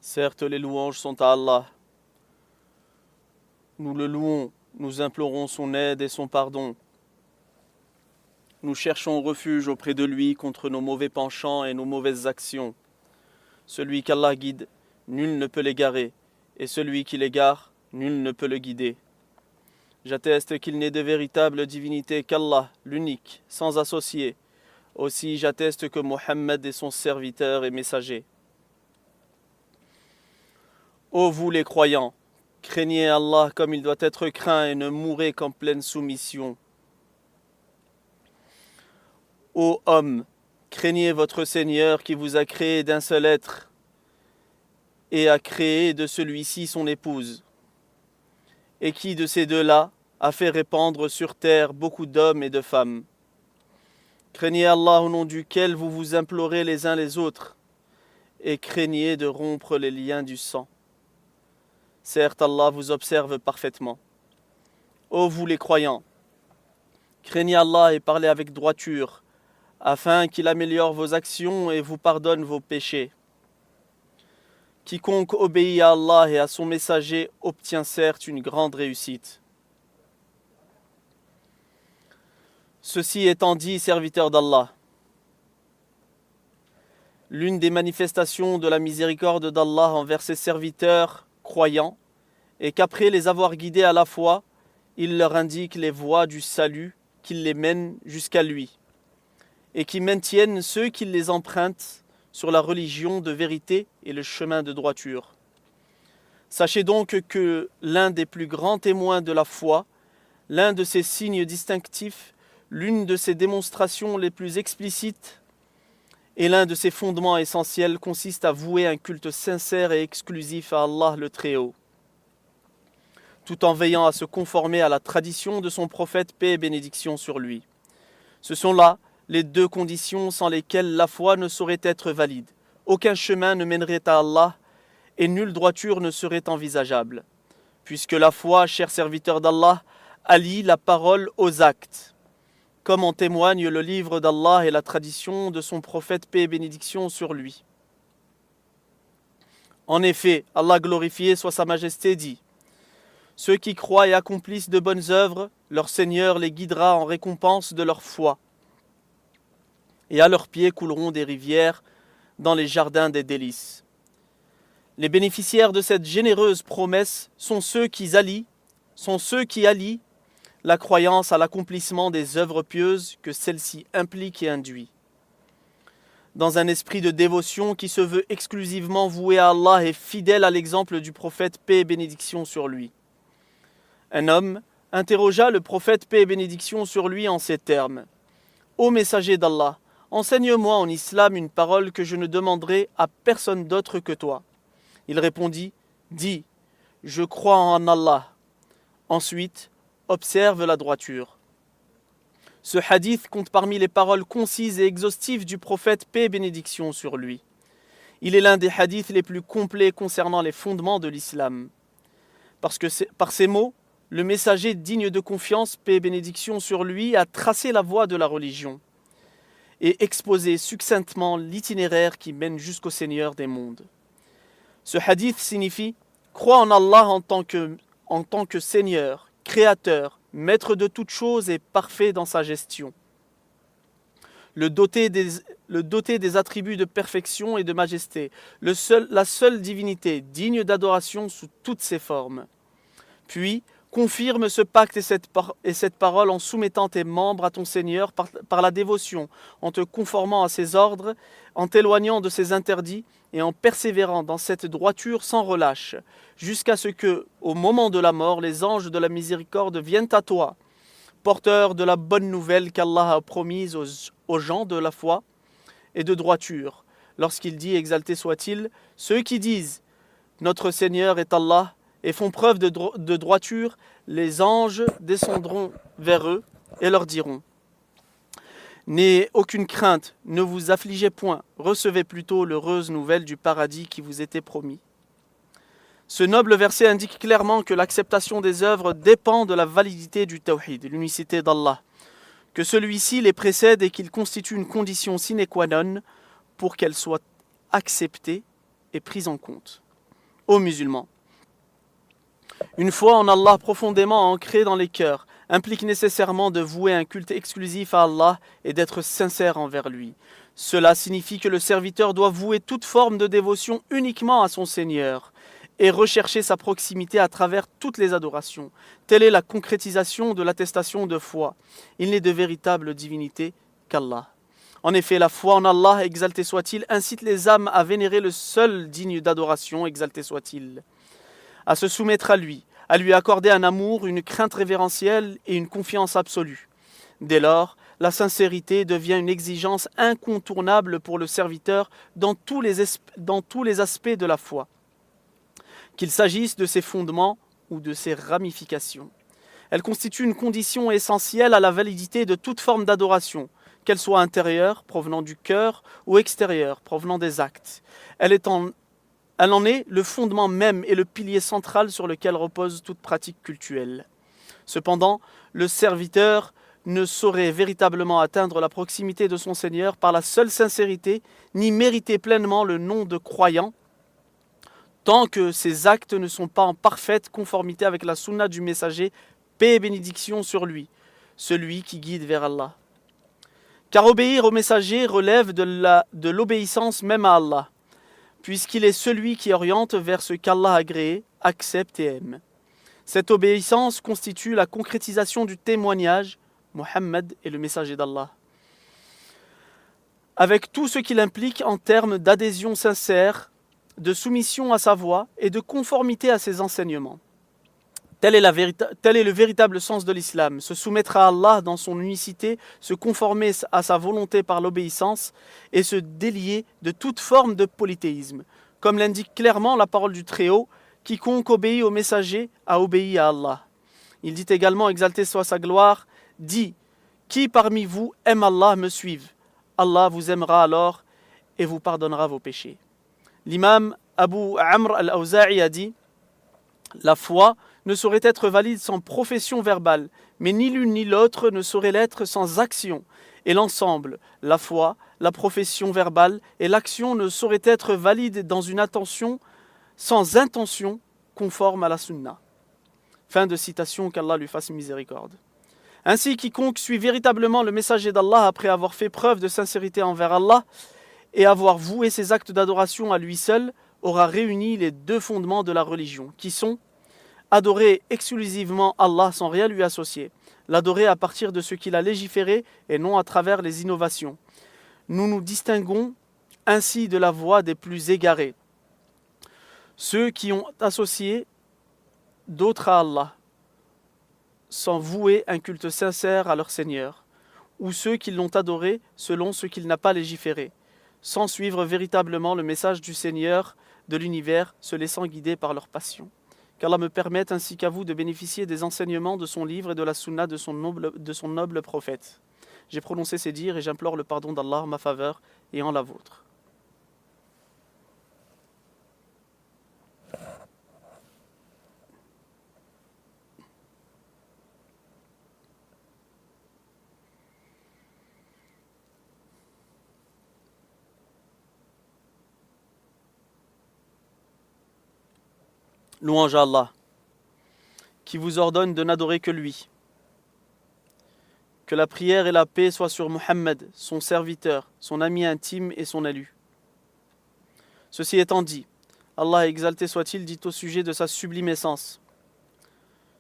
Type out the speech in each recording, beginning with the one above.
Certes, les louanges sont à Allah. Nous le louons, nous implorons son aide et son pardon. Nous cherchons refuge auprès de lui contre nos mauvais penchants et nos mauvaises actions. Celui qu'Allah guide, nul ne peut l'égarer, et celui qui l'égare, nul ne peut le guider. J'atteste qu'il n'est de véritable divinité qu'Allah, l'unique, sans associé. Aussi j'atteste que Mohammed est son serviteur et messager. Ô vous les croyants, craignez Allah comme il doit être craint et ne mourrez qu'en pleine soumission. Ô hommes, craignez votre Seigneur qui vous a créé d'un seul être et a créé de celui-ci son épouse, et qui de ces deux-là a fait répandre sur terre beaucoup d'hommes et de femmes. Craignez Allah au nom duquel vous vous implorez les uns les autres, et craignez de rompre les liens du sang. Certes, Allah vous observe parfaitement. Ô vous les croyants, craignez Allah et parlez avec droiture, afin qu'il améliore vos actions et vous pardonne vos péchés. Quiconque obéit à Allah et à son messager obtient certes une grande réussite. Ceci étant dit, serviteurs d'Allah, l'une des manifestations de la miséricorde d'Allah envers ses serviteurs croyants est qu'après les avoir guidés à la foi, il leur indique les voies du salut qui les mènent jusqu'à lui, et qui maintiennent ceux qui les empruntent sur la religion de vérité et le chemin de droiture. Sachez donc que l'un des plus grands témoins de la foi, l'un de ses signes distinctifs, l'une de ses démonstrations les plus explicites et l'un de ses fondements essentiels consiste à vouer un culte sincère et exclusif à Allah le Très-Haut, tout en veillant à se conformer à la tradition de son prophète, paix et bénédiction sur lui. Ce sont là les deux conditions sans lesquelles la foi ne saurait être valide. Aucun chemin ne mènerait à Allah et nulle droiture ne serait envisageable, puisque la foi, chers serviteurs d'Allah, allie la parole aux actes, comme en témoigne le livre d'Allah et la tradition de son prophète, paix et bénédiction sur lui. En effet, Allah glorifié soit sa majesté dit: ceux qui croient et accomplissent de bonnes œuvres, leur Seigneur les guidera en récompense de leur foi, et à leurs pieds couleront des rivières dans les jardins des délices. Les bénéficiaires de cette généreuse promesse sont ceux qui allient la croyance à l'accomplissement des œuvres pieuses que celle-ci implique et induit, dans un esprit de dévotion qui se veut exclusivement voué à Allah et fidèle à l'exemple du prophète, paix et bénédiction sur lui. Un homme interrogea le prophète, paix et bénédiction sur lui, en ces termes: Ô messager d'Allah, enseigne-moi en islam une parole que je ne demanderai à personne d'autre que toi. Il répondit: dis, je crois en Allah. Ensuite, observe la droiture. Ce hadith compte parmi les paroles concises et exhaustives du prophète, paix et bénédiction sur lui. Il est l'un des hadiths les plus complets concernant les fondements de l'islam. Parce que par ces mots, le messager digne de confiance, paix et bénédiction sur lui, a tracé la voie de la religion et exposé succinctement l'itinéraire qui mène jusqu'au Seigneur des mondes. Ce hadith signifie: crois en Allah en tant que Seigneur, Créateur, Maître de toutes choses et parfait dans sa gestion. Le doté des attributs de perfection et de majesté, la seule divinité digne d'adoration sous toutes ses formes. Puis, confirme ce pacte et cette parole en soumettant tes membres à ton Seigneur par la dévotion, en te conformant à ses ordres, en t'éloignant de ses interdits et en persévérant dans cette droiture sans relâche, jusqu'à ce que, au moment de la mort, les anges de la miséricorde viennent à toi, porteurs de la bonne nouvelle qu'Allah a promise aux gens de la foi et de droiture, lorsqu'il dit, exalté soit-il, ceux qui disent « Notre Seigneur est Allah » et font preuve de droiture, les anges descendront vers eux et leur diront: n'ayez aucune crainte, ne vous affligez point, recevez plutôt l'heureuse nouvelle du paradis qui vous était promis. Ce noble verset indique clairement que l'acceptation des œuvres dépend de la validité du tawhid, l'unicité d'Allah, que celui-ci les précède et qu'il constitue une condition sine qua non pour qu'elles soient acceptées et prises en compte. Ô musulmans, une foi en Allah profondément ancrée dans les cœurs implique nécessairement de vouer un culte exclusif à Allah et d'être sincère envers lui. Cela signifie que le serviteur doit vouer toute forme de dévotion uniquement à son Seigneur et rechercher sa proximité à travers toutes les adorations. Telle est la concrétisation de l'attestation de foi. Il n'est de véritable divinité qu'Allah. En effet, la foi en Allah, exalté soit-il, incite les âmes à vénérer le seul digne d'adoration, exalté soit-il, à se soumettre à lui accorder un amour, une crainte révérentielle et une confiance absolue. Dès lors, la sincérité devient une exigence incontournable pour le serviteur dans tous les aspects de la foi, qu'il s'agisse de ses fondements ou de ses ramifications. Elle constitue une condition essentielle à la validité de toute forme d'adoration, qu'elle soit intérieure, provenant du cœur, ou extérieure, provenant des actes. Elle en est le fondement même et le pilier central sur lequel repose toute pratique cultuelle. Cependant, le serviteur ne saurait véritablement atteindre la proximité de son Seigneur par la seule sincérité, ni mériter pleinement le nom de croyant, tant que ses actes ne sont pas en parfaite conformité avec la sunna du messager, paix et bénédiction sur lui, celui qui guide vers Allah. Car obéir au messager relève de l'obéissance même à Allah, puisqu'il est celui qui oriente vers ce qu'Allah a agréé, accepte et aime. Cette obéissance constitue la concrétisation du témoignage, Mohammed est le messager d'Allah, avec tout ce qu'il implique en termes d'adhésion sincère, de soumission à sa voix et de conformité à ses enseignements. Tel est le véritable sens de l'islam, se soumettre à Allah dans son unicité, se conformer à sa volonté par l'obéissance et se délier de toute forme de polythéisme. Comme l'indique clairement la parole du Très-Haut, quiconque obéit au messager a obéi à Allah. Il dit également, exalté soit sa gloire, dit, qui parmi vous aime Allah me suive. Allah vous aimera alors et vous pardonnera vos péchés. L'imam Abu Amr al-Awza'i a dit, la foi ne saurait être valide sans profession verbale, mais ni l'une ni l'autre ne saurait l'être sans action. Et l'ensemble, la foi, la profession verbale et l'action ne sauraient être valides dans une attention sans intention conforme à la sunna. Fin de citation, qu'Allah lui fasse miséricorde. Ainsi, quiconque suit véritablement le messager d'Allah après avoir fait preuve de sincérité envers Allah et avoir voué ses actes d'adoration à lui seul, aura réuni les deux fondements de la religion, qui sont adorer exclusivement Allah sans rien lui associer, l'adorer à partir de ce qu'il a légiféré et non à travers les innovations. Nous nous distinguons ainsi de la voie des plus égarés, ceux qui ont associé d'autres à Allah, sans vouer un culte sincère à leur Seigneur, ou ceux qui l'ont adoré selon ce qu'il n'a pas légiféré, sans suivre véritablement le message du Seigneur de l'univers, se laissant guider par leur passion. Qu'Allah me permette ainsi qu'à vous de bénéficier des enseignements de son livre et de la sunna de son noble prophète. J'ai prononcé ces dires et j'implore le pardon d'Allah en ma faveur et en la vôtre. Louange à Allah, qui vous ordonne de n'adorer que lui. Que la prière et la paix soient sur Mohammed, son serviteur, son ami intime et son élu. Ceci étant dit, Allah exalté soit-il dit au sujet de sa sublime essence.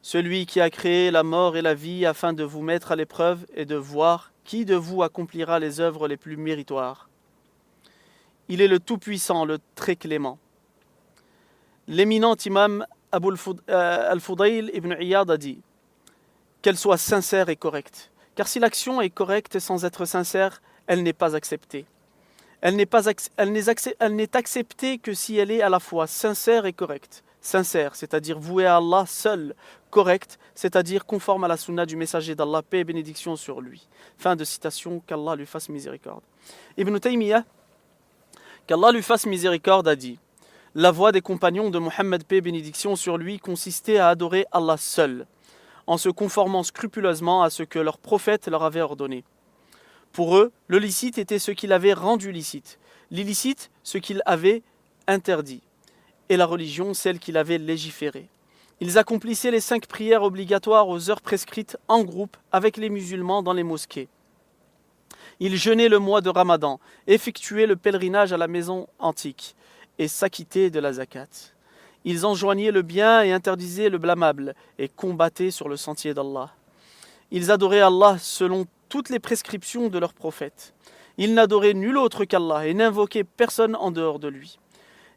Celui qui a créé la mort et la vie afin de vous mettre à l'épreuve et de voir qui de vous accomplira les œuvres les plus méritoires. Il est le Tout-Puissant, le Très Clément. L'éminent imam Abu al-Fudayl ibn Iyad a dit qu'elle soit sincère et correcte. Car si l'action est correcte sans être sincère, elle n'est pas acceptée. Elle n'est acceptée que si elle est à la fois sincère et correcte. Sincère, c'est-à-dire vouée à Allah seul. Correcte, c'est-à-dire conforme à la sunna du messager d'Allah, paix et bénédiction sur lui. Fin de citation, qu'Allah lui fasse miséricorde. Ibn Taymiyyah, qu'Allah lui fasse miséricorde, a dit: la voie des compagnons de Mohammed, paix et bénédiction sur lui, consistait à adorer Allah seul, en se conformant scrupuleusement à ce que leur prophète leur avait ordonné. Pour eux, le licite était ce qu'il avait rendu licite, l'illicite ce qu'il avait interdit. et la religion, celle qu'il avait légiférée. Ils accomplissaient les 5 prières obligatoires aux heures prescrites en groupe avec les musulmans dans les mosquées. Ils jeûnaient le mois de Ramadan, effectuaient le pèlerinage à la maison antique et s'acquittaient de la zakat. Ils enjoignaient le bien et interdisaient le blâmable et combattaient sur le sentier d'Allah. Ils adoraient Allah selon toutes les prescriptions de leur prophète. Ils n'adoraient nul autre qu'Allah et n'invoquaient personne en dehors de lui.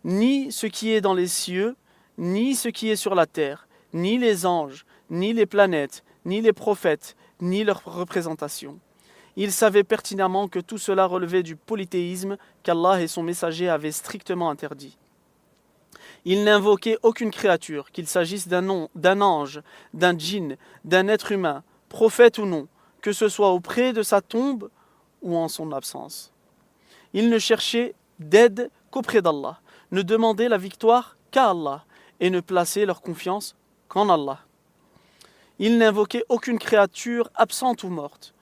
Ni ce qui est dans les cieux, ni ce qui est sur la terre, ni les anges, ni les planètes, ni les prophètes, ni leurs représentations. Ils savaient pertinemment que tout cela relevait du polythéisme qu'Allah et son messager avaient strictement interdit. Ils n'invoquaient aucune créature, qu'il s'agisse d'un ange, d'un djinn, d'un être humain, prophète ou non, que ce soit auprès de sa tombe ou en son absence. Ils ne cherchaient d'aide qu'auprès d'Allah, ne demandaient la victoire qu'à Allah et ne plaçaient leur confiance qu'en Allah. Ils n'invoquaient aucune créature absente ou morte,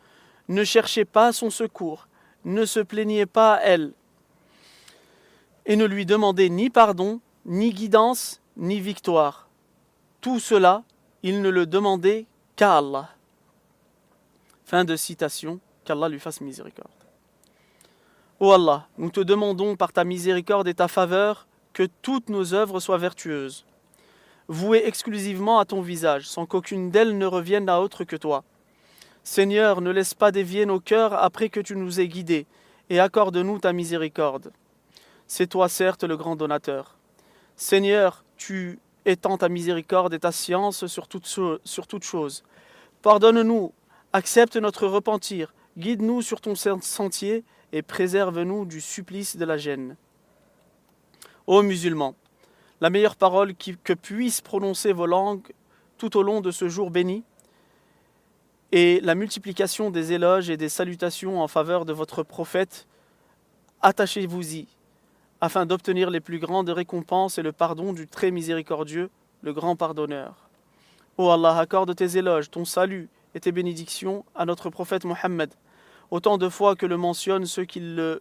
ne cherchaient pas son secours, ne se plaignaient pas à elle et ne lui demandaient ni pardon, ni guidance, ni victoire. Tout cela, ils ne le demandaient qu'à Allah. Fin de citation, qu'Allah lui fasse miséricorde. Ô Allah, nous te demandons par ta miséricorde et ta faveur que toutes nos œuvres soient vertueuses, vouées exclusivement à ton visage, sans qu'aucune d'elles ne revienne à autre que toi. Seigneur, ne laisse pas dévier nos cœurs après que tu nous aies guidés, et accorde-nous ta miséricorde. C'est toi certes le grand donateur. Seigneur, tu étends ta miséricorde et ta science sur toute chose. Pardonne-nous, accepte notre repentir, guide-nous sur ton sentier et préserve-nous du supplice de la gêne. Ô musulmans, la meilleure parole que puissent prononcer vos langues tout au long de ce jour béni est la multiplication des éloges et des salutations en faveur de votre prophète. Attachez-vous-y, afin d'obtenir les plus grandes récompenses et le pardon du très miséricordieux, le grand pardonneur. Ô Allah, accorde tes éloges, ton salut et tes bénédictions à notre prophète Mohammed, autant de fois que le mentionnent ceux qui le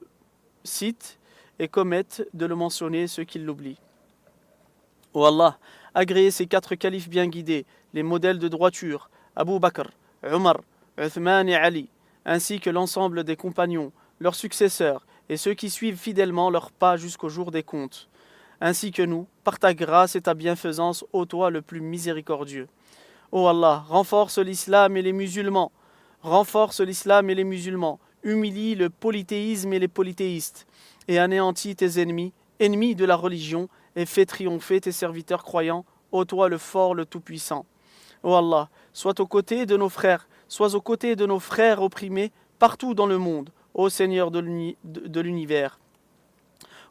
citent et commettent de le mentionner ceux qui l'oublient. Ô Allah, agréez ces 4 califes bien guidés, les modèles de droiture, Abu Bakr, Omar, Uthman et Ali, ainsi que l'ensemble des compagnons, leurs successeurs et ceux qui suivent fidèlement leurs pas jusqu'au jour des comptes, ainsi que nous, par ta grâce et ta bienfaisance, ô toi le plus miséricordieux. Ô Allah, renforce l'islam et les musulmans, humilie le polythéisme et les polythéistes, et anéantis tes ennemis, ennemis de la religion, et fais triompher tes serviteurs croyants, ô toi le fort, le tout-puissant. Ô Allah, sois aux côtés de nos frères, opprimés partout dans le monde, ô Seigneur de l'univers.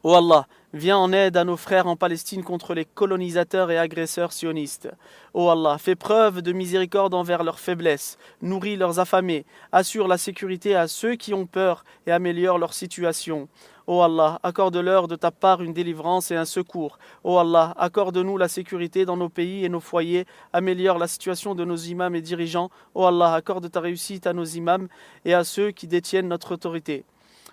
Ô Allah, viens en aide à nos frères en Palestine contre les colonisateurs et agresseurs sionistes. Ô Allah, fais preuve de miséricorde envers leurs faiblesses, nourris leurs affamés, assure la sécurité à ceux qui ont peur et améliore leur situation. Ô Allah, accorde-leur de ta part une délivrance et un secours. Ô Allah, accorde-nous la sécurité dans nos pays et nos foyers, améliore la situation de nos imams et dirigeants. Ô Allah, accorde ta réussite à nos imams et à ceux qui détiennent notre autorité.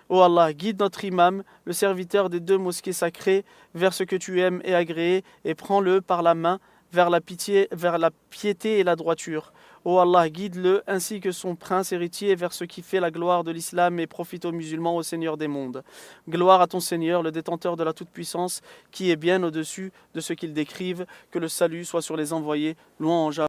Ô Allah, guide notre imam, le serviteur des 2 mosquées sacrées, vers ce que tu aimes et agrées, et prends-le par la main vers la piété et la droiture. Ô Allah, guide-le ainsi que son prince héritier vers ce qui fait la gloire de l'islam et profite aux musulmans, au Seigneur des mondes. Gloire à ton Seigneur, le détenteur de la toute-puissance, qui est bien au-dessus de ce qu'ils décrivent, que le salut soit sur les envoyés, louange à